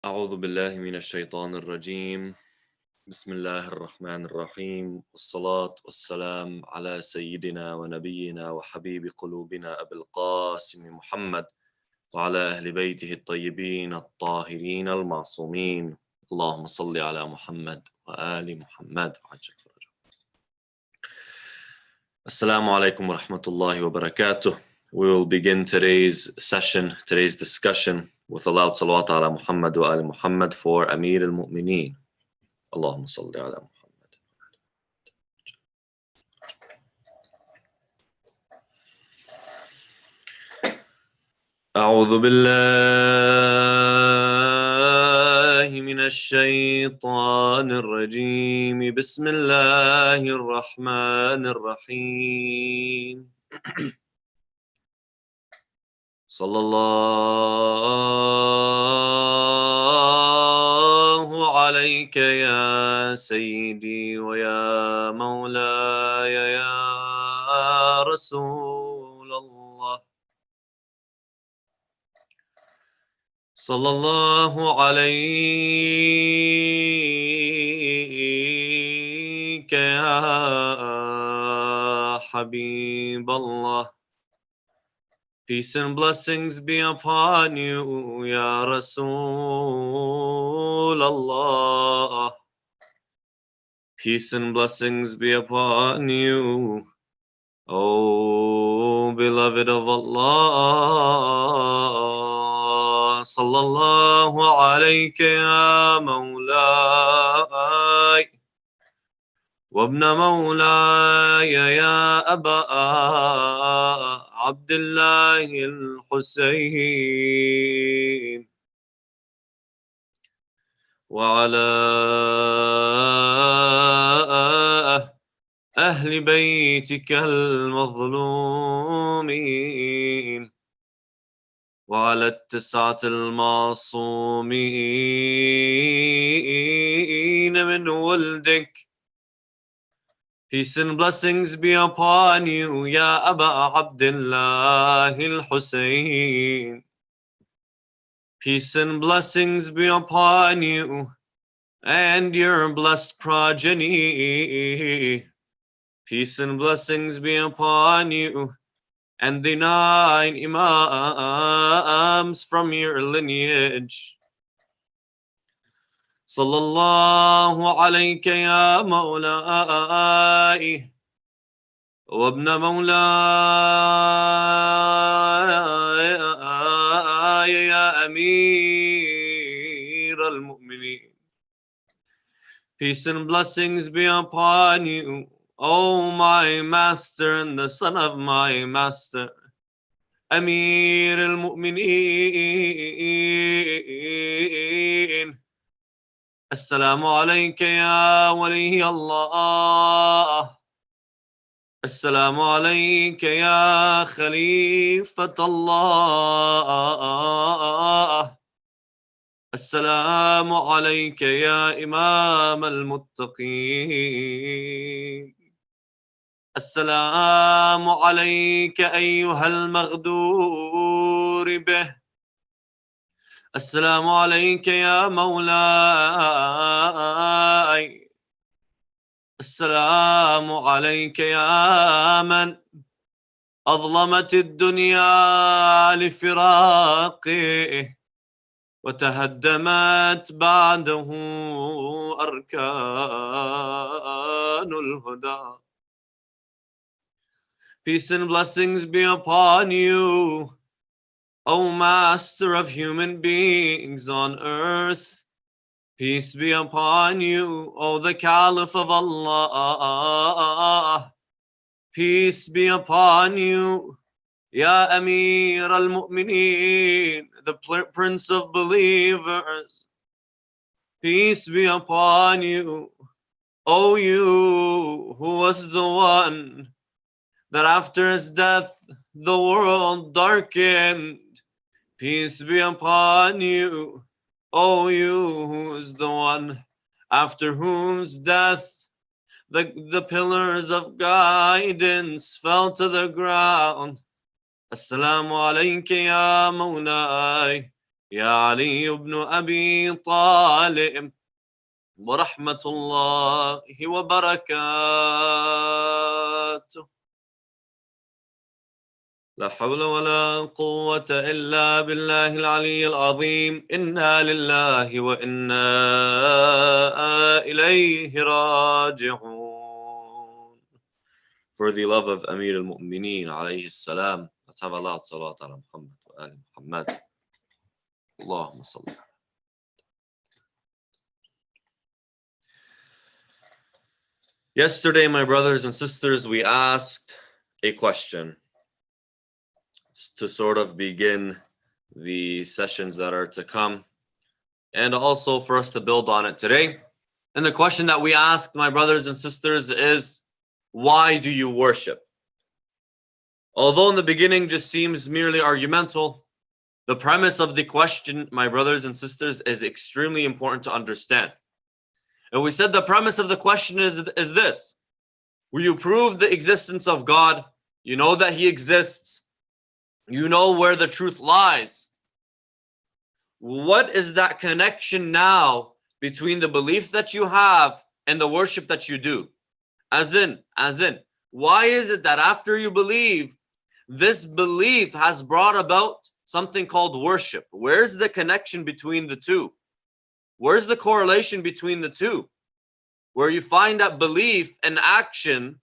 أعوذ بالله من الشيطان الرجيم. بسم الله الرحمن الرحيم، والصلاة والسلام على سيدنا ونبينا وحبيب قلوبنا أبي القاسم محمد وعلى أهل بيته الطيبين الطاهرين المعصومين. اللهم صل على محمد وآل محمد وعجل فرجهم. Assalamu alaikum wa rahmatullahi wa barakatuh. We will begin today's session, today's discussion with a loud salawat ala Muhammad wa ali Muhammad for Amir al-Mu'mineen. Allahumma salli ala Muhammad. أعوذ بالله من الشيطان الرجيم. بسم الله الرحمن الرحيم. صلى الله عليك يا سيدي ويا مولاي يا رسول الله. صلى الله عليك يا حبيب الله. Peace and blessings be upon you, Ya Rasul Allah. Peace and blessings be upon you, O beloved of Allah. Sallallahu alayka ya Mawlai. وابن مولاي يا أبا عبد الله الحسين وعلى أهل بيتك المظلومين وعلى التسعة المعصومين من ولدك. Peace and blessings be upon you, Ya Aba Abdullah al-Hussein. Peace and blessings be upon you and your blessed progeny. Peace and blessings be upon you and the 9 Imams from your lineage. صلى الله عليك يا مولاي وابن مولاي يا أمير المؤمنين. Peace and blessings be upon you, O my master and the son of my master, Amir al-Mu'mineen. السلام عليك يا ولي الله. السلام عليك يا خليفة الله. السلام عليك يا إمام المتقين. السلام عليك أيها المغدور به. السلام عليك يا مولاي. السلام عليك يا من أظلمت الدنيا لفراقه وتهدمت بعده أركان الهدى. Peace and blessings be upon you, O Master of human beings on earth. Peace be upon you, O the Caliph of Allah. Peace be upon you, Ya Amir al-Mu'mineen, the Prince of Believers. Peace be upon you, O you who was the one that after his death the world darkened. Peace be upon you, O you who is the one after whose death the pillars of guidance fell to the ground. Assalamu alayka ya Mawlai. يا علي بن أبي طالب ورحمة الله وبركاته. لا حول ولا قوة إلا بالله العلي العظيم. إنا لله وإنا إليه راجعون. For the love of Amir al-Mu'mineen alayhi salam, let's have a loud salat ala Muhammad wa ali Muhammad. Allahumma salli. Yesterday, my brothers and sisters, we asked a question to sort of begin the sessions that are to come, and also for us to build on it today. And the question that we asked, my brothers and sisters, is why do you worship? Although in the beginning just seems merely argumental, the premise of the question, my brothers and sisters, is extremely important to understand. And we said the premise of the question is this: will you prove the existence of God? You know that He exists. You know where the truth lies. What is that connection now between the belief that you have and the worship that you do? As in, why is it that after you believe, this belief has brought about something called worship? Where's the connection between the two? Where's the correlation between the two? Where you find that belief and action,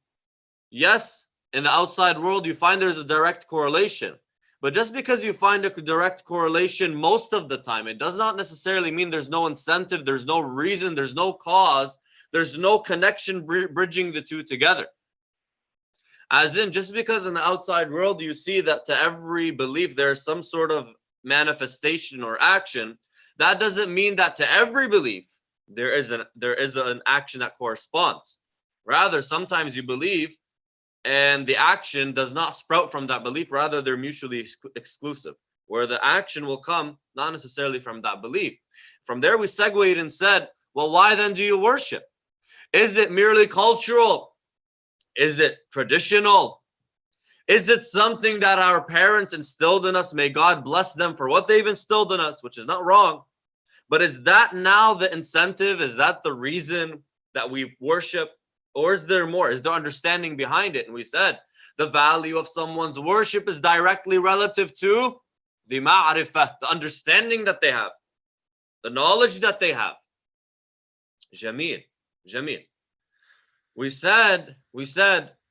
yes, in the outside world, you find there's a direct correlation. But just because you find a direct correlation most of the time, it does not necessarily mean there's no incentive, there's no reason, there's no cause, there's no connection bridging the two together. As in, just because in the outside world you see that to every belief there's some sort of manifestation or action, that doesn't mean that to every belief there is an action that corresponds. Rather, sometimes you believe and the action does not sprout from that belief. Rather, they're mutually exclusive, where the action will come not necessarily from that belief. From there, we segued and said, well, why then do you worship? Is it merely cultural? Is it traditional? Is it something that our parents instilled in us? May God bless them for what they've instilled in us, which is not wrong. But is that now the incentive? Is that the reason that we worship? Or is there more? Is there understanding behind it? And we said the value of someone's worship is directly relative to the ma'rifah, the understanding that they have, the knowledge that they have. Jameel. We said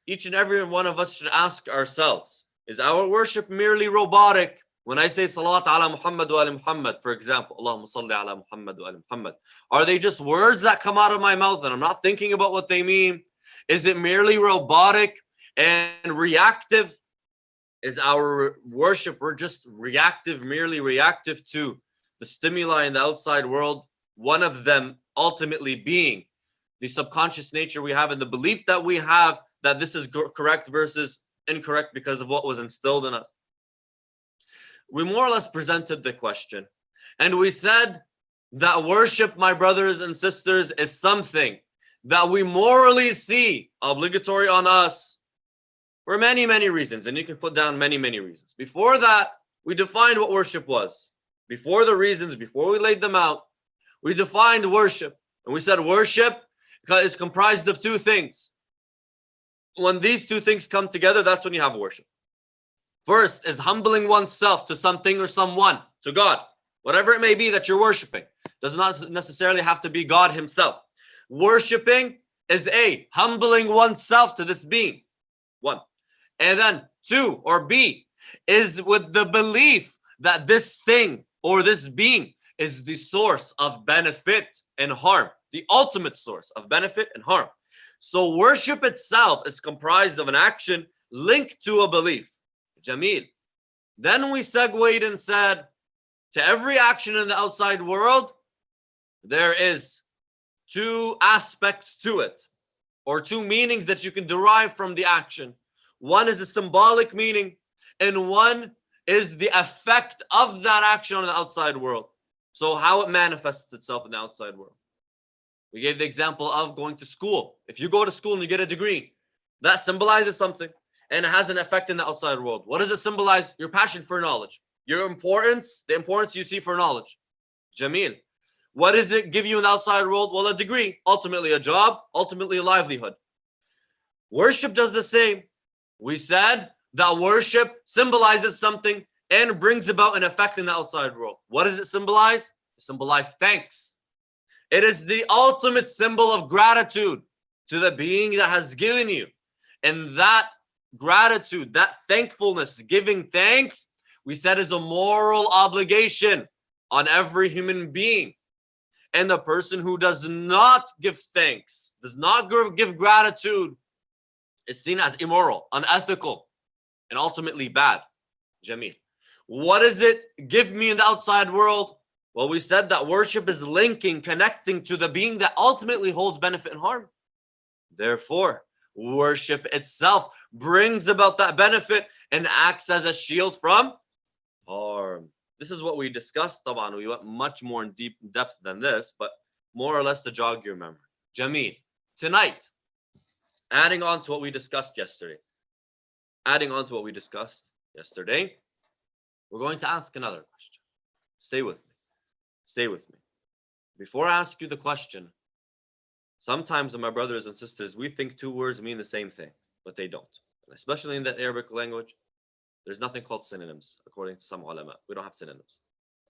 each and every one of us should ask ourselves, is our worship merely robotic? When I say salawat ala Muhammad wa ali Muhammad, for example, Allahumma salli ala Muhammad wa ali Muhammad, are they just words that come out of my mouth and I'm not thinking about what they mean? Is it merely robotic and reactive? Is our worship, we're just reactive, merely reactive to the stimuli in the outside world? One of them ultimately being the subconscious nature we have and the belief that we have that this is correct versus incorrect because of what was instilled in us. We more or less presented the question, and we said that worship, my brothers and sisters, is something that we morally see obligatory on us for many, many reasons, and you can put down many, many reasons. Before that, we defined what worship was. Before the reasons, before we laid them out, we defined worship, and we said worship is comprised of two things. When these two things come together, that's when you have worship. First is humbling oneself to something or someone, to God, whatever it may be that you're worshiping. Does not necessarily have to be God himself. Worshiping is A, humbling oneself to this being, one. And then two, or B, is with the belief that this thing or this being is the source of benefit and harm, the ultimate source of benefit and harm. So worship itself is comprised of an action linked to a belief. Jameel. Then we segued and said, to every action in the outside world, there is two aspects to it, or two meanings that you can derive from the action. One is a symbolic meaning, and one is the effect of that action on the outside world. So how it manifests itself in the outside world. We gave the example of going to school. If you go to school and you get a degree, that symbolizes something. And it has an effect in the outside world. What does it symbolize? Your passion for knowledge. Your importance, the importance you see for knowledge. Jameel. What does it give you in the outside world? Well, a degree, ultimately a job, ultimately a livelihood. Worship does the same. We said that worship symbolizes something and brings about an effect in the outside world. What does it symbolize? It symbolizes thanks. It is the ultimate symbol of gratitude to the being that has given you. And that gratitude, that thankfulness, giving thanks, we said is a moral obligation on every human being. And the person who does not give thanks, does not give gratitude, is seen as immoral, unethical, and ultimately bad. Jameel. What does it give me in the outside world? Well, we said that worship is linking, connecting to the being that ultimately holds benefit and harm. Therefore, worship itself brings about that benefit and acts as a shield from harm. This is what we discussed, Taban. We went much more in deep depth than this, but more or less to jog your memory. Jameel, tonight, adding on to what we discussed yesterday, we're going to ask another question. Stay with me. Before I ask you the question, sometimes, my brothers and sisters, we think two words mean the same thing, but they don't. Especially in the Arabic language, there's nothing called synonyms, according to some ulama. We don't have synonyms.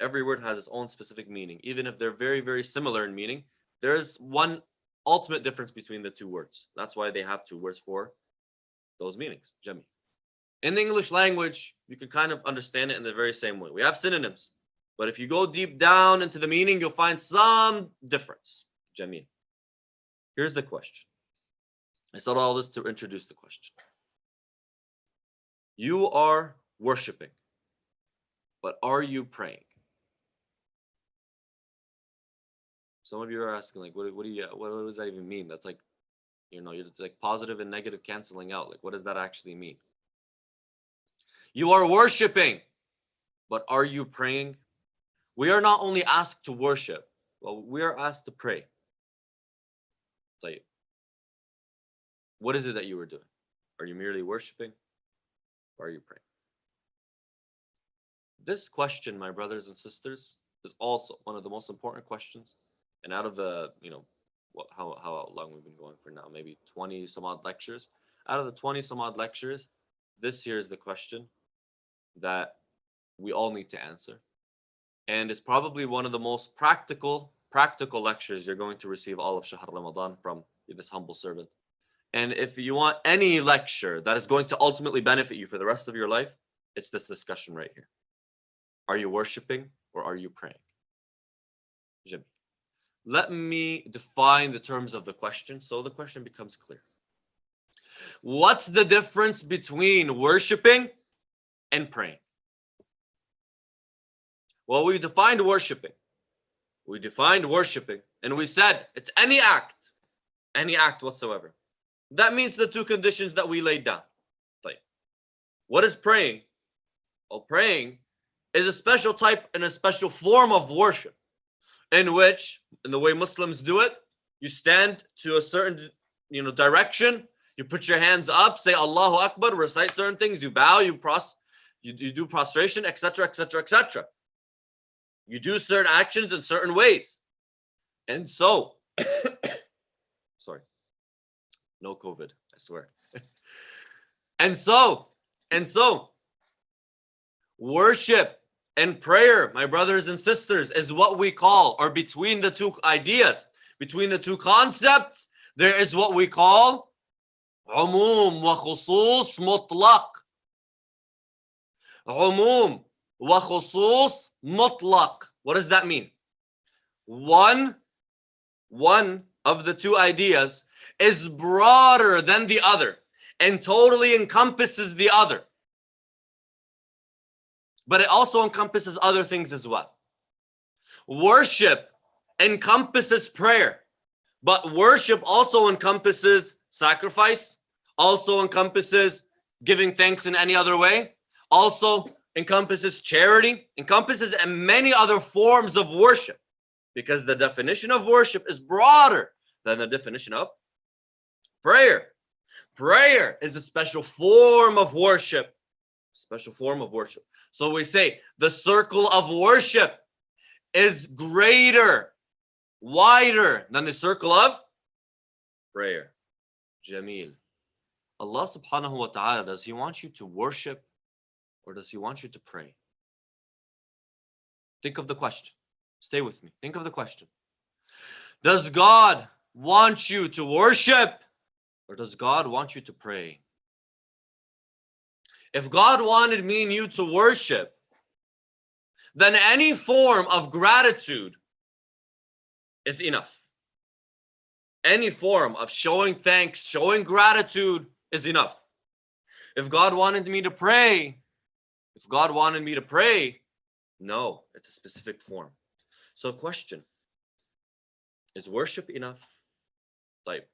Every word has its own specific meaning. Even if they're very, very similar in meaning, there's one ultimate difference between the two words. That's why they have two words for those meanings. Jameel. In the English language, you can kind of understand it in the very same way. We have synonyms, but if you go deep down into the meaning, you'll find some difference. Jameel. Here's the question. I said all this to introduce the question. You are worshiping, but are you praying? Some of you are asking, like, what does that even mean? That's like, it's like positive and negative canceling out. Like, what does that actually mean? You are worshiping, but are you praying? We are not only asked to worship, well, we are asked to pray. Like, what is it that you are doing? Are you merely worshiping? Or are you praying? This question, my brothers and sisters, is also one of the most important questions. And out of the, how long we've been going for now, maybe 20 some odd lectures. Out of the 20 some odd lectures, this here is the question that we all need to answer. And it's probably one of the most practical lectures you're going to receive all of Shahr Ramadan from this humble servant. And if you want any lecture that is going to ultimately benefit you for the rest of your life, it's this discussion right here. Are you worshiping or are you praying? Jameel. Let me define the terms of the question so the question becomes clear. What's the difference between worshiping and praying? Well, we defined worshiping. And we said it's any act whatsoever. That means the two conditions that we laid down. Like, what is praying? Well, praying is a special type and a special form of worship in which, in the way Muslims do it, you stand to a certain direction, you put your hands up, say Allahu Akbar, recite certain things, you bow, you do prostration, etc., etc., etc. You do certain actions in certain ways. And so, sorry. No COVID, I swear. And so, worship and prayer, my brothers and sisters, is what we call, or between the two ideas, between the two concepts, there is what we call umum wa khusus mutlaq. Umum wa khusus mutlaq. What does that mean? One of the two ideas is broader than the other and totally encompasses the other. But it also encompasses other things as well. Worship encompasses prayer, but worship also encompasses sacrifice, also encompasses giving thanks in any other way, also encompasses charity, encompasses many other forms of worship, because the definition of worship is broader than the definition of prayer. Prayer is a special form of worship. Special form of worship. So we say the circle of worship is greater, wider than the circle of prayer. Jameel. Allah subhanahu wa ta'ala, does He want you to worship or does He want you to pray? Think of the question. Stay with me. Think of the question. Does God want you to worship or does God want you to pray? If God wanted me and you to worship, then any form of gratitude is enough. Any form of showing thanks, showing gratitude is enough. If God wanted me to pray, no, it's a specific form. So question, is worship enough? Like,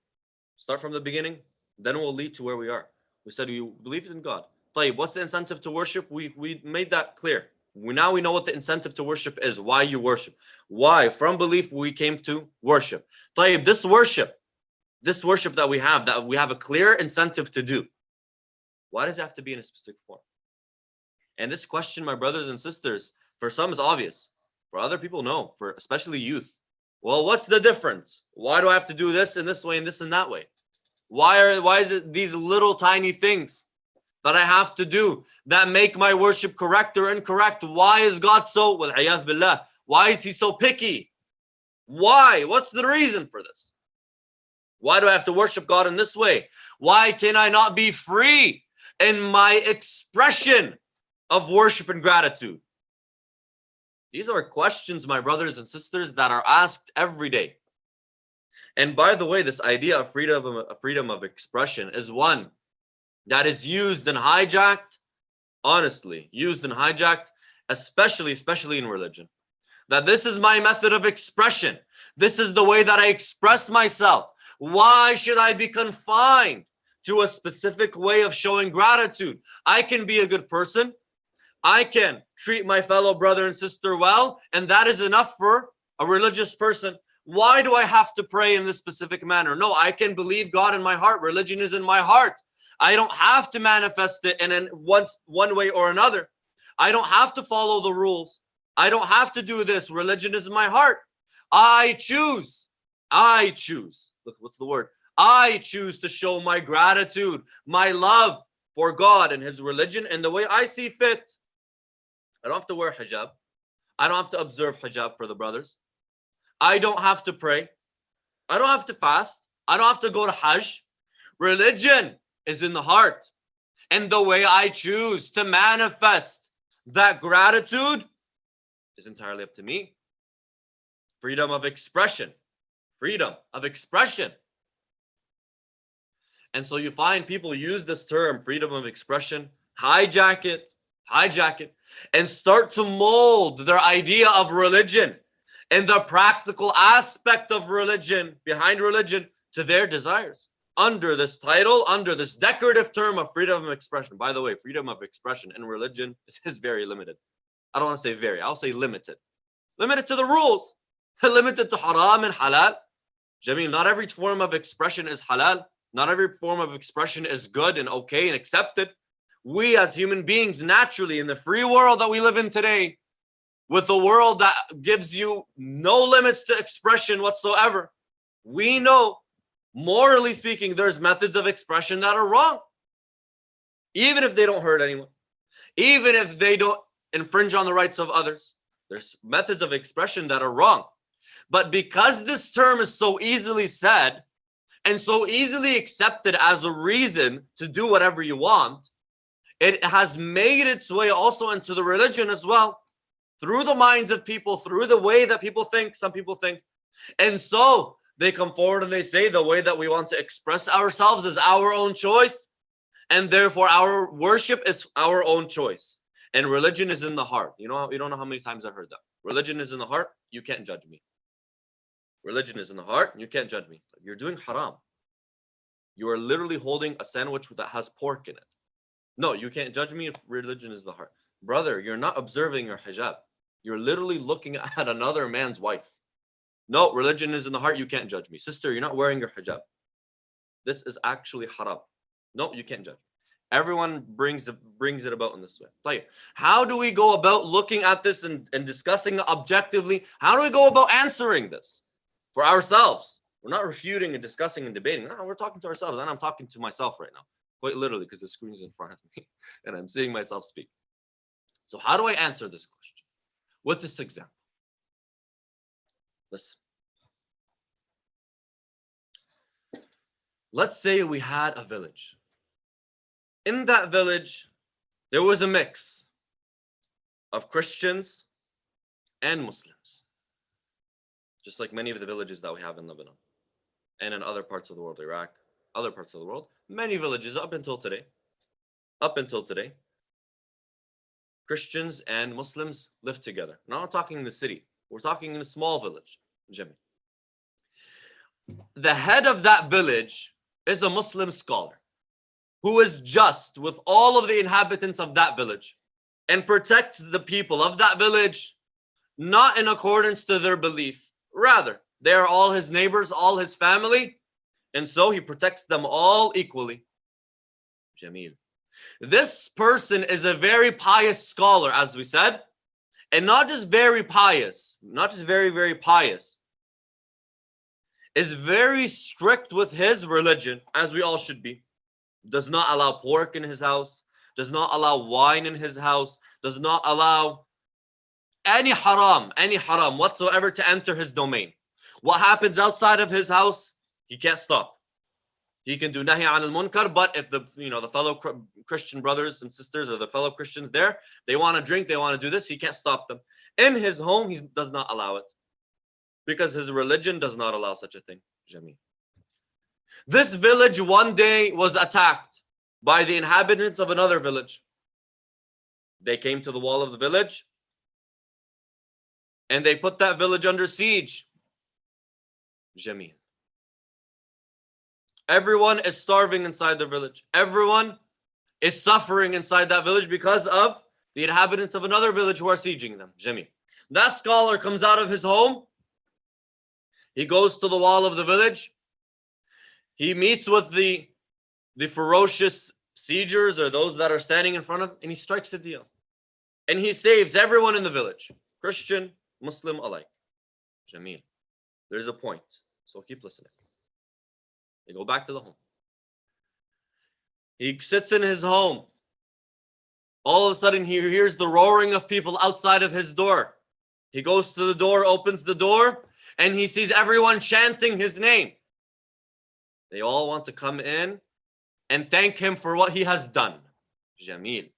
start from the beginning, then we'll lead to where we are. We said we believe in God. Like, what's the incentive to worship? We made that clear. Now we know what the incentive to worship is, why you worship. Why? From belief we came to worship. Like, this worship that we have a clear incentive to do. Why does it have to be in a specific form? And this question, my brothers and sisters, for some is obvious. For other people, no. For especially youth. Well, what's the difference? Why do I have to do this in this way and this in that way? Why is it these little tiny things that I have to do that make my worship correct or incorrect? Why is God so, wal-'iyadh billah, why is He so picky? Why? What's the reason for this? Why do I have to worship God in this way? Why can I not be free in my expression of worship and gratitude? These are questions, my brothers and sisters, that are asked every day. And by the way, this idea of freedom of expression is one that is used and hijacked, honestly, especially in religion. That this is my method of expression. This is the way that I express myself. Why should I be confined to a specific way of showing gratitude? I can be a good person. I can treat my fellow brother and sister well, and that is enough for a religious person. Why do I have to pray in this specific manner? No, I can believe God in my heart. Religion is in my heart. I don't have to manifest it in one way or another. I don't have to follow the rules. I don't have to do this. Religion is in my heart. I choose. Look, what's the word? I choose to show my gratitude, my love for God and His religion in the way I see fit. I don't have to wear hijab. I don't have to observe hijab for the brothers. I don't have to pray. I don't have to fast. I don't have to go to Hajj. Religion is in the heart. And the way I choose to manifest that gratitude is entirely up to me. Freedom of expression. Freedom of expression. And so you find people use this term, freedom of expression, hijack it, and start to mold their idea of religion and the practical aspect of religion, behind religion, to their desires. Under this title, under this decorative term of freedom of expression. By the way, freedom of expression in religion is very limited. I don't want to say very, I'll say limited. Limited to the rules. Limited to haram and halal. Jameel, not every form of expression is halal. Not every form of expression is good and okay and accepted. We as human beings, naturally, in the free world that we live in today, with a world that gives you no limits to expression whatsoever, we know, morally speaking, there's methods of expression that are wrong. Even if they don't hurt anyone, even if they don't infringe on the rights of others, there's methods of expression that are wrong. But because this term is so easily said and so easily accepted as a reason to do whatever you want, it has made its way also into the religion as well, through the minds of people, through the way that people think, some people think. And so they come forward and they say the way that we want to express ourselves is our own choice, and therefore our worship is our own choice. And religion is in the heart. You don't know how many times I've heard that. Religion is in the heart, you can't judge me. Religion is in the heart, you can't judge me. You're doing haram. You are literally holding a sandwich that has pork in it. No, you can't judge me if religion is the heart. Brother, you're not observing your hijab. You're literally looking at another man's wife. No, religion is in the heart, you can't judge me. Sister, you're not wearing your hijab. This is actually haram. No, you can't judge. Everyone brings it about in this way. Like, how do we go about looking at this and discussing it objectively? How do we go about answering this for ourselves? We're not refuting and discussing and debating. No, we're talking to ourselves, and I'm talking to myself right now, quite literally, because the screen is in front of me, and I'm seeing myself speak. So how do I answer this question? With this example. Listen. Let's say we had a village. In that village, there was a mix of Christians and Muslims, just like many of the villages that we have in Lebanon and in other parts of the world, Iraq, other parts of the world. Many villages up until today, Christians and Muslims live together. Now, I'm not talking in the city. We're talking in a small village, Jimmy. The head of that village is a Muslim scholar who is just with all of the inhabitants of that village and protects the people of that village, not in accordance to their belief. Rather, they are all his neighbors, all his family, and so he protects them all equally. Jameel. This person is a very pious scholar, as we said, and not just very pious, not just very, very pious, is very strict with his religion, as we all should be. Does not allow pork in his house, does not allow wine in his house, does not allow any haram whatsoever to enter his domain. What happens outside of his house, he can't stop. He can do nahi an al-munkar, but if the fellow Christian brothers and sisters or the fellow Christians there, they want to drink, they want to do this, he can't stop them. In his home, he does not allow it because his religion does not allow such a thing. Jameel. This village one day was attacked by the inhabitants of another village. They came to the wall of the village and they put that village under siege. Jameel. Everyone is starving inside the village. Everyone is suffering inside that village because of the inhabitants of another village who are sieging them. Jameel. That scholar comes out of his home. He goes to the wall of the village. He meets with the ferocious siegers or those that are standing in front of him, and he strikes a deal. And he saves everyone in the village, Christian, Muslim alike. Jameel. There's a point, so keep listening. They go back to the home. He sits in his home. All of a sudden, he hears the roaring of people outside of his door. He goes to the door, opens the door, and he sees everyone chanting his name. They all want to come in and thank him for what he has done. Jameel.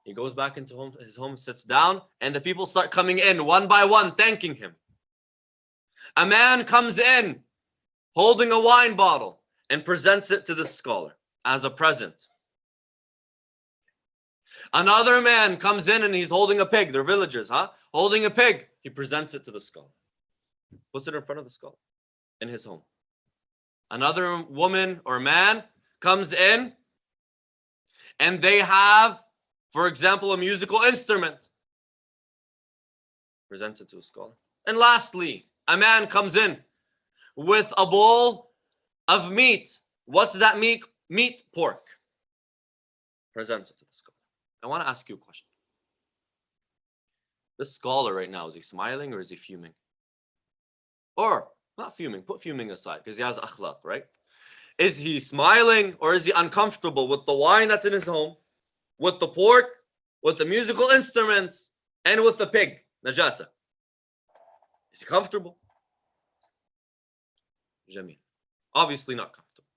He goes back into his home, sits down, and the people start coming in one by one, thanking him. A man comes in holding a wine bottle and presents it to the scholar as a present. Another man comes in and he's holding a pig. They're villagers, holding a pig. He presents it to the scholar. Puts it in front of the scholar in his home. Another woman or man comes in and they have, for example, a musical instrument. Presented to a scholar. And lastly, a man comes in with a bowl of meat. What's that meat? Meat, pork. Presented to the scholar. I want to ask you a question. This scholar right now, is he smiling or is he fuming? Or, not fuming, put fuming aside because he has akhlaq, right? Is he smiling or is he uncomfortable with the wine that's in his home, with the pork, with the musical instruments, and with the pig, najasa? Is he comfortable? Jameel. Obviously not comfortable.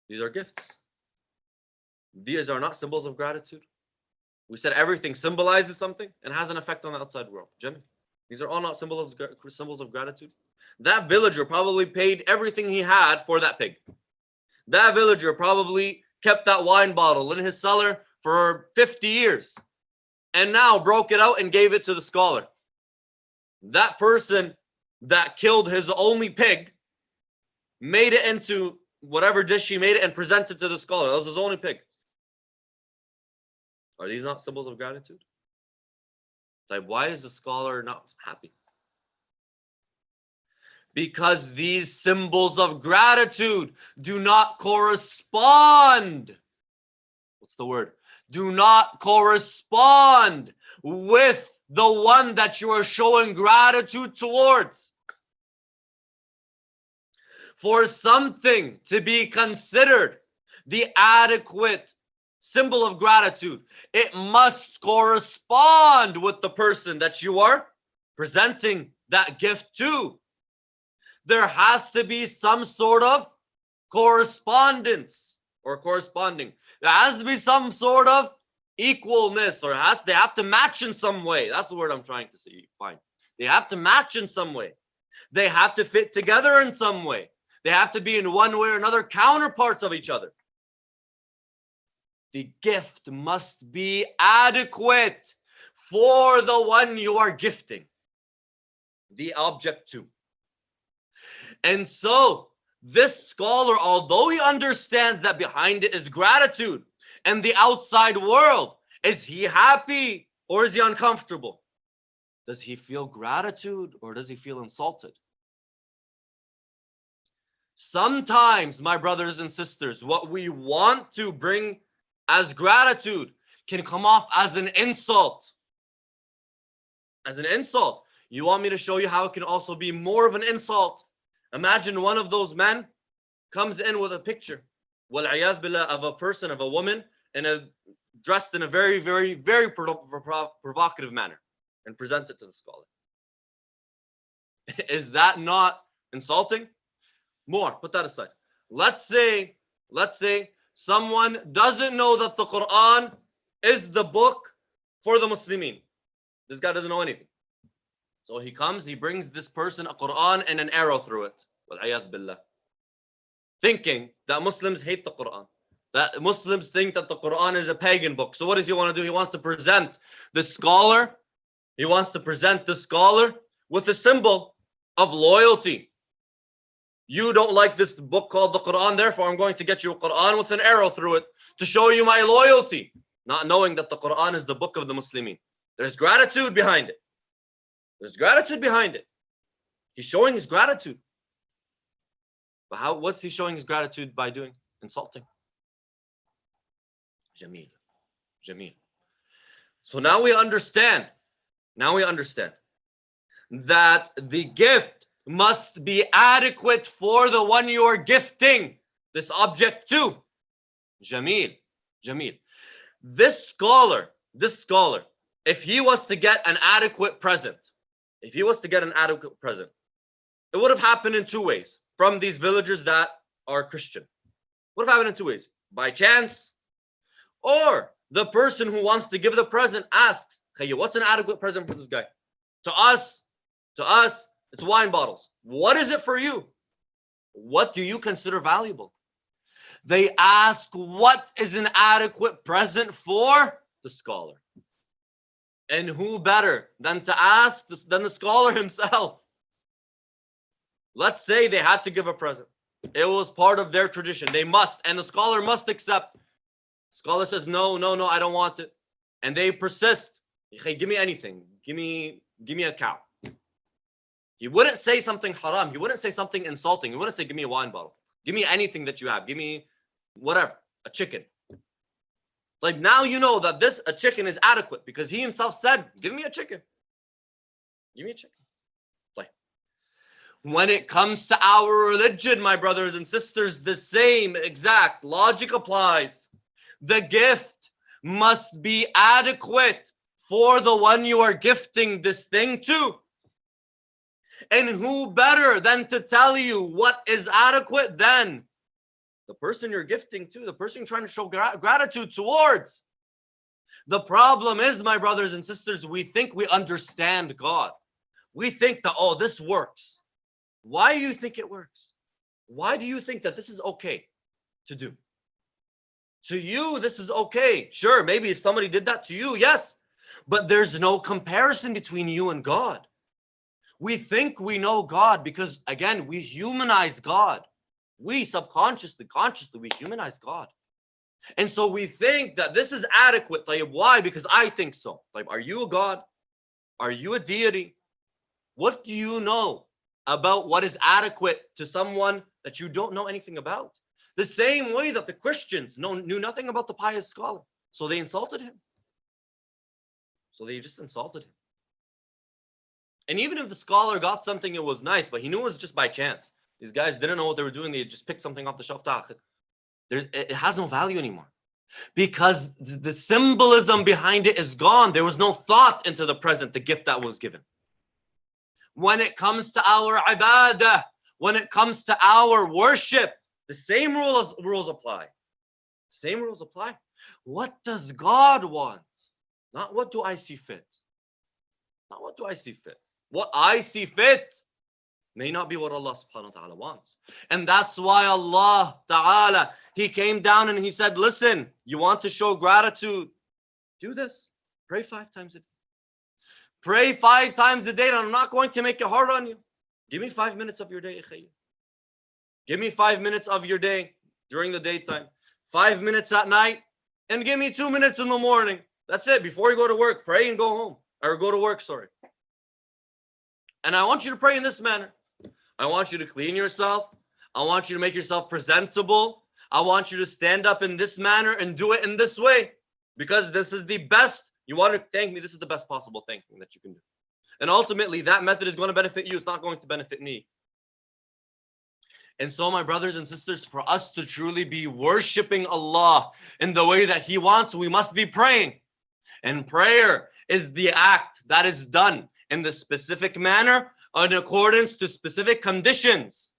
These are gifts. These are not symbols of gratitude. We said everything symbolizes something and has an effect on the outside world. Jameel. These are all not symbols of gratitude. That villager probably paid everything he had for that pig. That villager probably kept that wine bottle in his cellar for 50 years and now broke it out and gave it to the scholar. That person that killed his only pig made it into whatever dish he made it and presented to the scholar. That was his only pig. Are these not symbols of gratitude? Like, why is the scholar not happy? Because these symbols of gratitude do not correspond. What's the word? Do not correspond with the one that you are showing gratitude towards. For something to be considered the adequate symbol of gratitude, it must correspond with the person that you are presenting that gift to. There has to be some sort of correspondence or corresponding. There has to be some sort of equalness, or they have to match in some way. That's the word I'm trying to say. Fine. They have to match in some way. They have to fit together in some way. They have to be in one way or another counterparts of each other. The gift must be adequate for the one you are gifting the object to. And so this scholar, although he understands that behind it is gratitude and the outside world, is he happy or is he uncomfortable? Does he feel gratitude or does he feel insulted? Sometimes, my brothers and sisters, what we want to bring as gratitude can come off as an insult. As an insult. You want me to show you how it can also be more of an insult? Imagine one of those men comes in with a picture, wal-'iyadh billah, of a person, of a woman, dressed in a very, very, very provocative manner, and presents it to the scholar. Is that not insulting? More, put that aside. Let's say someone doesn't know that the Quran is the book for the Muslimin. This guy doesn't know anything. So he comes, he brings this person a Quran and an arrow through it. Wal-'iyadh billah. Thinking that Muslims hate the Quran. That Muslims think that the Quran is a pagan book. So what does he want to do? He wants to present the scholar. He wants to present the scholar with a symbol of loyalty. You don't like this book called the Quran, therefore I'm going to get you a Quran with an arrow through it to show you my loyalty. Not knowing that the Quran is the book of the Muslimin. There's gratitude behind it. There's gratitude behind it. He's showing his gratitude. But what's he showing his gratitude by doing? Insulting. Jameel. Jameel. So now we understand that the gift must be adequate for the one you are gifting this object to. Jameel. Jameel. This scholar, if he was to get an adequate present, it would have happened in two ways from these villagers that are Christian. Would have happened in two ways. By chance, or the person who wants to give the present asks, hey, what's an adequate present for this guy? To us, it's wine bottles. What is it for you? What do you consider valuable? They ask, what is an adequate present for the scholar? And who better than to ask than the scholar himself? Let's say they had to give a present. It was part of their tradition. They must, and the scholar must accept. The scholar says, no, I don't want it. And they persist. Hey, give me anything. Give me a cow. He wouldn't say something haram. He wouldn't say something insulting. He wouldn't say, give me a wine bottle. Give me anything that you have. Give me whatever, a chicken. Like now you know that a chicken is adequate because he himself said, give me a chicken. Give me a chicken. Like, when it comes to our religion, my brothers and sisters, the same exact logic applies. The gift must be adequate for the one you are gifting this thing to. And who better than to tell you what is adequate than the person you're gifting to, the person you're trying to show gratitude towards. The problem is, my brothers and sisters, we think we understand God. We think that, oh, this works. Why do you think it works? Why do you think that this is okay to do? To you, this is okay. Sure, maybe if somebody did that to you, yes. But there's no comparison between you and God. We think we know God because, again, we humanize God. We subconsciously, consciously, we humanize God. And so we think that this is adequate. Why? Because I think so. Are you a God? Are you a deity? What do you know about what is adequate to someone that you don't know anything about. The same way that the Christians knew nothing about the pious scholar. So they insulted him. So they just insulted him. And even if the scholar got something, it was nice, but he knew it was just by chance. These guys didn't know what they were doing. They just picked something off the shelf. It has no value anymore. Because the symbolism behind it is gone. There was no thought into the present, the gift that was given. When it comes to our ibadah, when it comes to our worship, the same rules apply. Same rules apply. What does God want? Not what do I see fit. Not what do I see fit. What I see fit may not be what Allah subhanahu wa ta'ala wants. And that's why Allah ta'ala, He came down and He said, listen, you want to show gratitude? Do this. Pray 5 times a day. Pray 5 times a day, and I'm not going to make it hard on you. Give me 5 minutes of your day. Give me 5 minutes of your day during the daytime, 5 minutes at night, and give me 2 minutes in the morning. That's it. Before you go to work, pray and go home. Or go to work, sorry. And I want you to pray in this manner. I want you to clean yourself. I want you to make yourself presentable. I want you to stand up in this manner and do it in this way. Because this is the best. You want to thank me, this is the best possible thanking that you can do. And ultimately, that method is going to benefit you. It's not going to benefit me. And so, my brothers and sisters, for us to truly be worshiping Allah in the way that He wants, we must be praying. And prayer is the act that is done in the specific manner in accordance to specific conditions.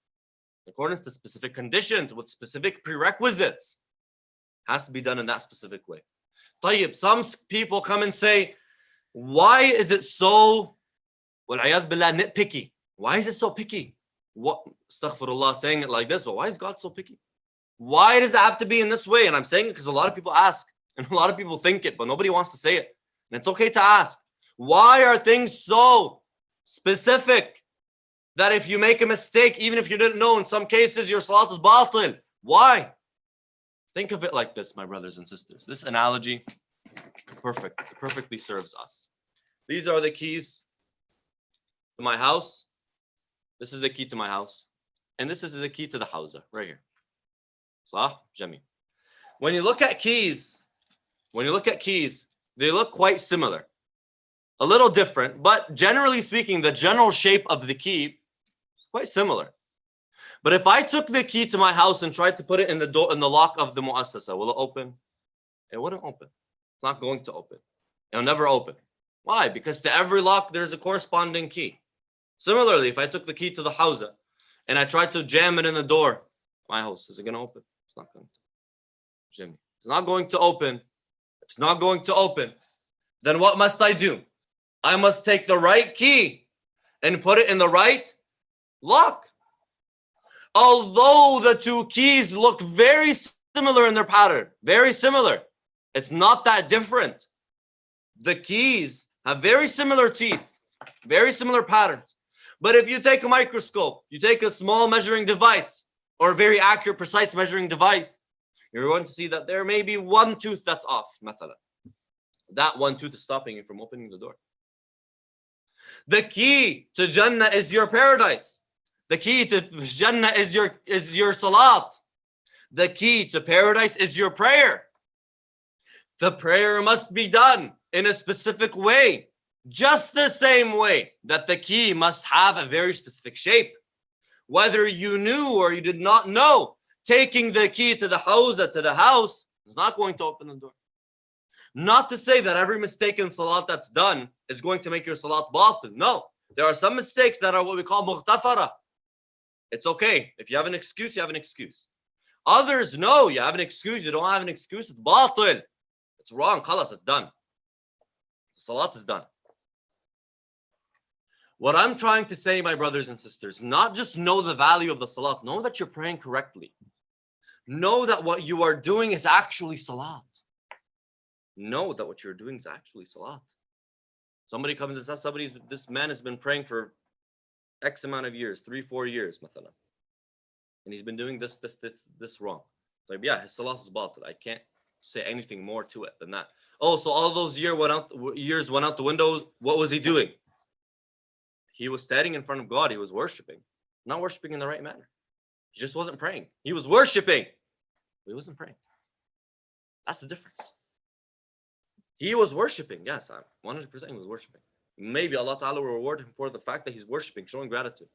In accordance to specific conditions with specific prerequisites. It has to be done in that specific way. Tayyib, some people come and say, why is it so, wal-'iyadh billah, nitpicky? Why is it so picky? What, astaghfirullah, saying it like this, but why is God so picky? Why does it have to be in this way? And I'm saying it because a lot of people ask, and a lot of people think it, but nobody wants to say it. And it's okay to ask. Why are things so specific that if you make a mistake, even if you didn't know, in some cases your salat is batil? Why? Think of it like this, my brothers and sisters. This analogy perfectly serves us. These are the keys to my house. This is the key to my house. And this is the key to the hawza, right here. Sah, Jami. When you look at keys, they look quite similar. A little different, but generally speaking, the general shape of the key is quite similar. But if I took the key to my house and tried to put it in the door, in the lock of the mu'assasa, will it open? It wouldn't open. It's not going to open. It'll never open. Why? Because to every lock, there's a corresponding key. Similarly, if I took the key to the hawza and I tried to jam it in the door, my house, is it going to open? It's not going to. Jimmy, it's not going to open. If it's not going to open, then what must I do? I must take the right key and put it in the right lock. Although the two keys look very similar in their pattern, very similar, it's not that different. The keys have very similar teeth, very similar patterns. But if you take a microscope, you take a small measuring device or a very accurate, precise measuring device, you're going to see that there may be one tooth that's off, mathalan. That one tooth is stopping you from opening the door. The key to Jannah is your paradise. The key to Jannah is your salat. The key to paradise is your prayer. The prayer must be done in a specific way, just the same way that the key must have a very specific shape. Whether you knew or you did not know, taking the key to the hawza, to the house, is not going to open the door. Not to say that every mistake in salat that's done is going to make your salat batil. No, there are some mistakes that are what we call mughtafara. It's okay. If you have an excuse, you have an excuse. Others, no, you have an excuse, you don't have an excuse, it's batil. It's wrong, khalas, it's done. The salat is done. What I'm trying to say, my brothers and sisters, not just know the value of the salat, know that you're praying correctly. Know that what you are doing is actually salat. Know that what you're doing is actually salat. Somebody comes and says, this man has been praying for X amount of years, 3-4 years, mathalan. And he's been doing this wrong. Like, yeah, his salat is batil. I can't say anything more to it than that. Oh, so all those years went out the window. What was he doing? He was standing in front of God. He was worshiping. Not worshiping in the right manner. He just wasn't praying. He was worshiping, but he wasn't praying. That's the difference. He was worshiping. Yes, 100% he was worshiping. Maybe Allah Ta'ala will reward him for the fact that he's worshiping, showing gratitude.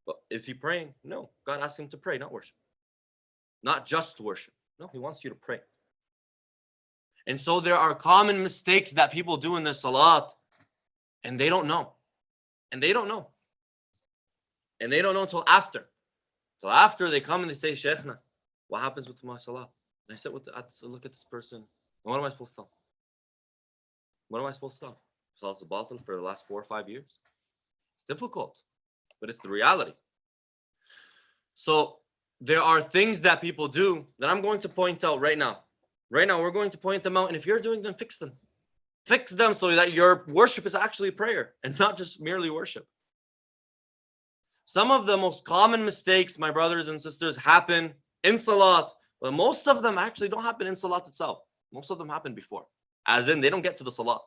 But is he praying? No. God asked him to pray, not worship. Not just worship. No, he wants you to pray. And so there are common mistakes that people do in their salat, and they don't know. And they don't know. And they don't know until after. So after they come and they say, Shaykhna, what happens with my salah? And I sit with look at this person. What am I supposed to tell? What am I supposed to tell? Salat's a batil for the last 4 or 5 years. It's difficult, but it's the reality. So there are things that people do that I'm going to point out right now. Right now, we're going to point them out. And if you're doing them, fix them. Fix them so that your worship is actually prayer and not just merely worship. Some of the most common mistakes, my brothers and sisters, happen in salat, but most of them actually don't happen in salat itself. Most of them happen before. As in, they don't get to the salat.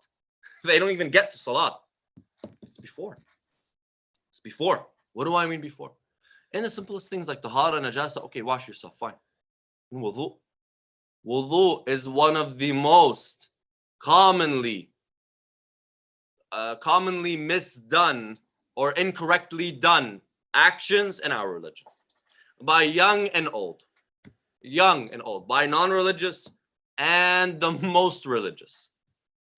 They don't even get to salat. It's before. It's before. What do I mean before? In the simplest things like tahara, najasa, okay, wash yourself, fine. Wudu. Wudu is one of the most commonly misdone or incorrectly done actions in our religion by young and old, by non-religious and the most religious.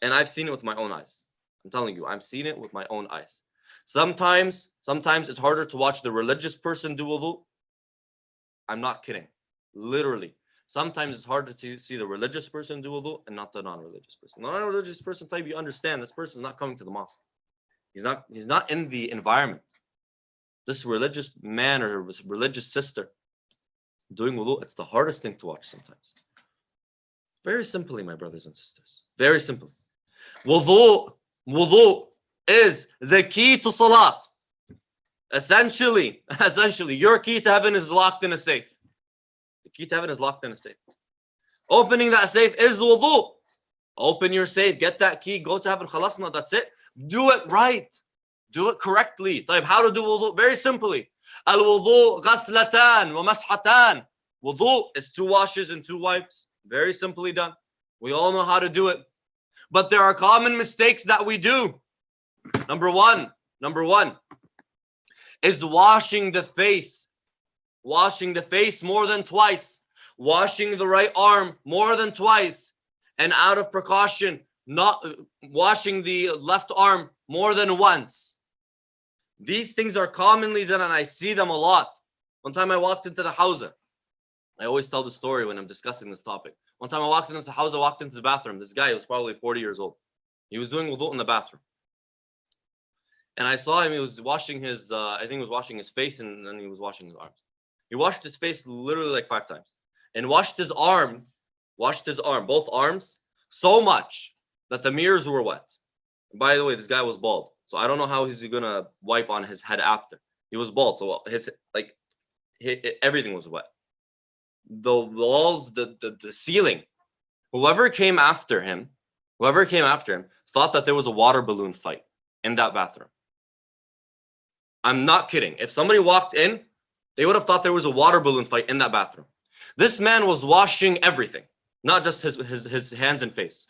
And I've seen it with my own eyes. I'm telling you, I've seen it with my own eyes. Sometimes it's harder to watch the religious person do wudu. I'm not kidding. Literally. Sometimes it's harder to see the religious person do wudu and not the non-religious person. The non-religious person, type, you understand this person is not coming to the mosque. He's not in the environment. This religious man or religious sister doing wudu, it's the hardest thing to watch sometimes. Very simply, my brothers and sisters. Very simply. Wudu is the key to salat. Essentially, your key to heaven is locked in a safe. The key to heaven is locked in a safe. Opening that safe is wudu. Open your safe, get that key, go to heaven, khalasna, that's it. Do it right. Do it correctly. How to do wudu? Very simply. Al-wudu ghaslatan wa mashatan. Wudu is 2 washes and 2 wipes. Very simply done. We all know how to do it. But there are common mistakes that we do. Number one is washing the face. Washing the face more than twice. Washing the right arm more than twice. And out of precaution, not washing the left arm more than once. These things are commonly done and I see them a lot. One time I walked into the house. I always tell the story when I'm discussing this topic. One time I walked into the house, I walked into the bathroom. This guy was probably 40 years old. He was doing wudu in the bathroom. And I saw him, he was washing his, I think he was washing his face and then he was washing his arms. He washed his face literally like 5 times. And washed his arm, both arms, so much that the mirrors were wet. And by the way, this guy was bald. So I don't know how he's going to wipe on his head after. He was bald, so everything was wet. The walls, the ceiling. Whoever came after him thought that there was a water balloon fight in that bathroom. I'm not kidding. If somebody walked in, they would have thought there was a water balloon fight in that bathroom. This man was washing everything, not just his hands and face.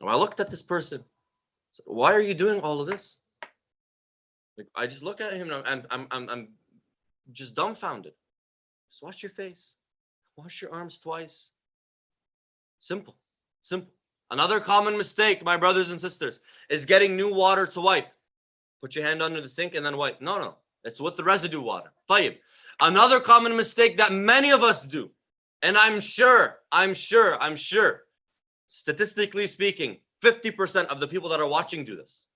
When I looked at this person, I said, why are you doing all of this? I just look at him and I'm just dumbfounded. Just wash your face. Wash your arms twice. Simple. Another common mistake, my brothers and sisters, is getting new water to wipe. Put your hand under the sink and then wipe. No. It's with the residue water. طيب. Another common mistake that many of us do, and I'm sure, statistically speaking, 50% of the people that are watching do this.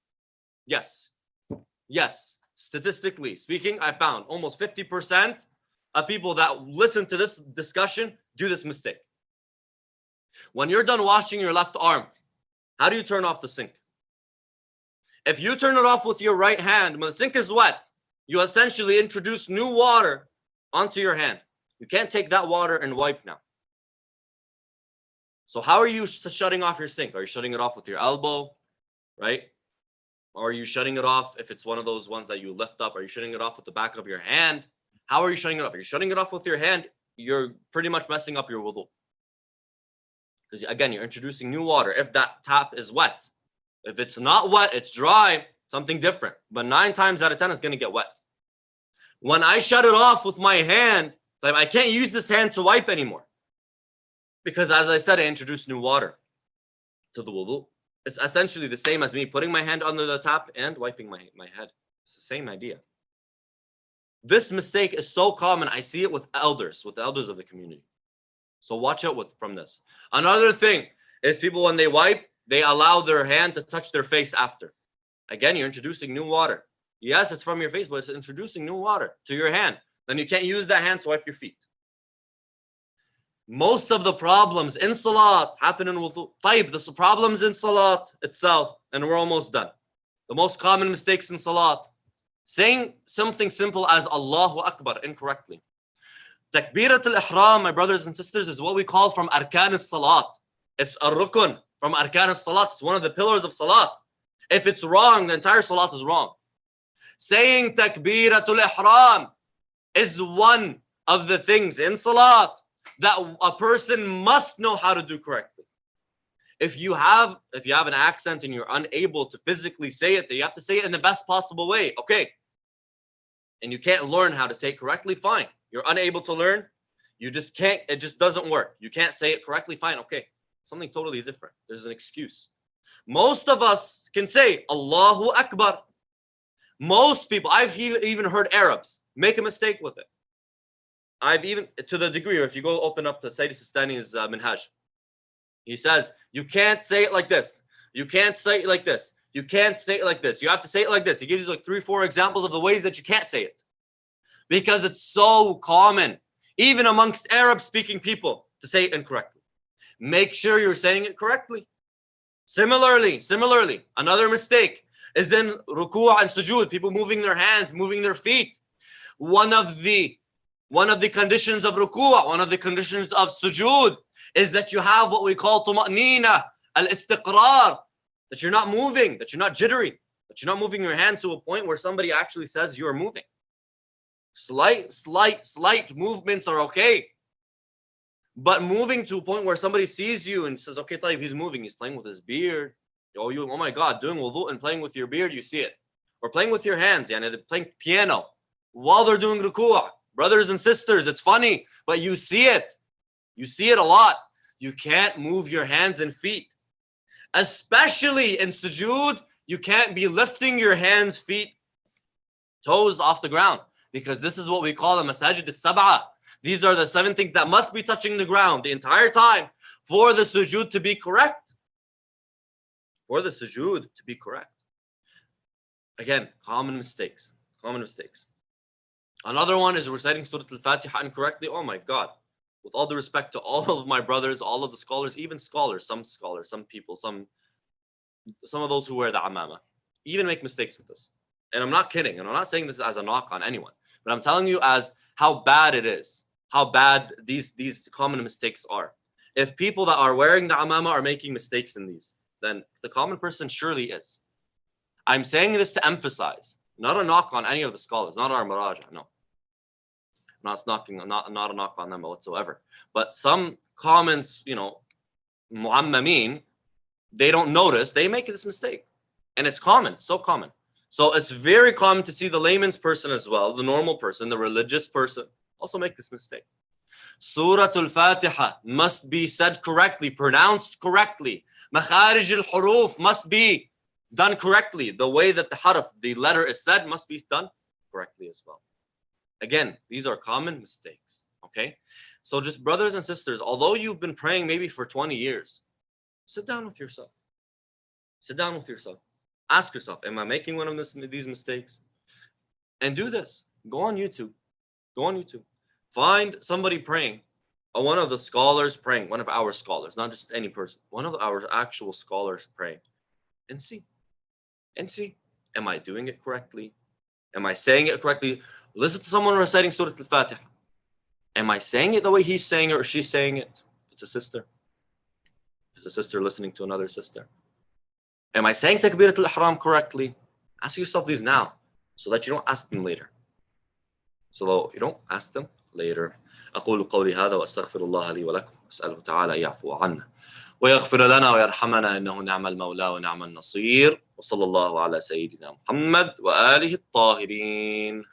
Yes. Statistically speaking, I found almost 50% of people that listen to this discussion do this mistake. When you're done washing your left arm, how do you turn off the sink? If you turn it off with your right hand, when the sink is wet, you essentially introduce new water onto your hand. You can't take that water and wipe now. So how are you shutting off your sink? Are you shutting it off with your elbow, right? Or are you shutting it off if it's one of those ones that you lift up? Are you shutting it off with the back of your hand? How are you shutting it off? If you're shutting it off with your hand, you're pretty much messing up your wudu. Because again, you're introducing new water. If that tap is wet, if it's not wet, it's dry, something different. But 9 times out of 10, it's going to get wet. When I shut it off with my hand, like I can't use this hand to wipe anymore. Because as I said, I introduced new water to the wudu. It's essentially the same as me putting my hand under the tap and wiping my head. It's the same idea. This mistake is so common. I see it with the elders of the community. So watch out from this. Another thing is people, when they wipe, they allow their hand to touch their face after. Again, you're introducing new water. Yes, it's from your face, but it's introducing new water to your hand. Then you can't use that hand to wipe your feet. Most of the problems in salat happen in wudu. The problems in salat itself, and we're almost done. The most common mistakes in salat, saying something simple as Allahu Akbar incorrectly. Takbirat al-ihram, my brothers and sisters, is what we call from arkan al-salat. It's a rukun from arkan al-salat. It's one of the pillars of salat. If it's wrong, the entire salat is wrong. Saying takbirat al-ihram is one of the things in salat that a person must know how to do correctly. If you have an accent and you're unable to physically say it, then you have to say it in the best possible way. Okay. And you can't learn how to say it correctly, fine. You're unable to learn, you just can't, it just doesn't work. You can't say it correctly, fine, okay. Something totally different. There's an excuse. Most of us can say Allahu Akbar. Most people, I've even heard Arabs make a mistake with it. I've even, to the degree where if you go open up the Sayyid Sistani's Minhaj, he says, you can't say it like this. You can't say it like this. You can't say it like this. You have to say it like this. He gives you like 3-4 examples of the ways that you can't say it. Because it's so common, even amongst Arab-speaking people, to say it incorrectly. Make sure you're saying it correctly. Similarly, another mistake is in ruku' and sujood, people moving their hands, moving their feet. One of the conditions of ruku', one of the conditions of sujood is that you have what we call tuma'nina, al-istiqrar, that you're not moving, that you're not jittery, that you're not moving your hands to a point where somebody actually says you're moving. Slight movements are okay. But moving to a point where somebody sees you and says, okay, Tayyib, he's moving, he's playing with his beard. Oh my God, doing wudu and playing with your beard, you see it. Or playing with your hands, they're playing piano while they're doing ruku'. Brothers and sisters, it's funny, but you see it. You see it a lot. You can't move your hands and feet. Especially in sujood, you can't be lifting your hands, feet, toes off the ground. Because this is what we call the masajid al-sab'ah. These are the 7 things that must be touching the ground the entire time for the sujood to be correct. For the sujood to be correct. Again, common mistakes. Another one is reciting Surah Al-Fatiha incorrectly. Oh my God. With all the respect to all of my brothers, all of the scholars, some people, some of those who wear the amama, even make mistakes with this. And I'm not kidding. And I'm not saying this as a knock on anyone. But I'm telling you as how bad it is. How bad these common mistakes are. If people that are wearing the amama are making mistakes in these, then the common person surely is. I'm saying this to emphasize, not a knock on any of the scholars, not our maraja, no. Not a knock on them whatsoever. But some comments, mu'ammamin, they don't notice, they make this mistake. And it's common, so common. So it's very common to see the layman's person as well, the normal person, the religious person, also make this mistake. Surah Al-Fatiha must be said correctly, pronounced correctly. Makharij al-huruf must be done correctly. The way that the harf, the letter is said, must be done correctly as well. Again, these are common mistakes, okay? So just brothers and sisters, although you've been praying maybe for 20 years, sit down with yourself. Sit down with yourself. Ask yourself, am I making one of these mistakes? And do this. Go on YouTube. Find somebody praying. One of the scholars praying. One of our scholars, not just any person. One of our actual scholars praying. And see. Am I doing it correctly? Am I saying it correctly? Listen to someone reciting Surah Al-Fatiha. Am I saying it the way he's saying it or she's saying it? It's a sister. It's a sister listening to another sister. Am I saying Takbirat al-Ihram correctly? Ask yourself these now so that you don't ask them later. So you don't ask them later. أقول قولي هذا وأستغفر الله لي ولكم أسأله تعالى يعفو عنا ويغفر لنا ويرحمنا إنه نعم المولى ونعم النصير وصلى الله على سيدنا محمد وآله الطاهرين.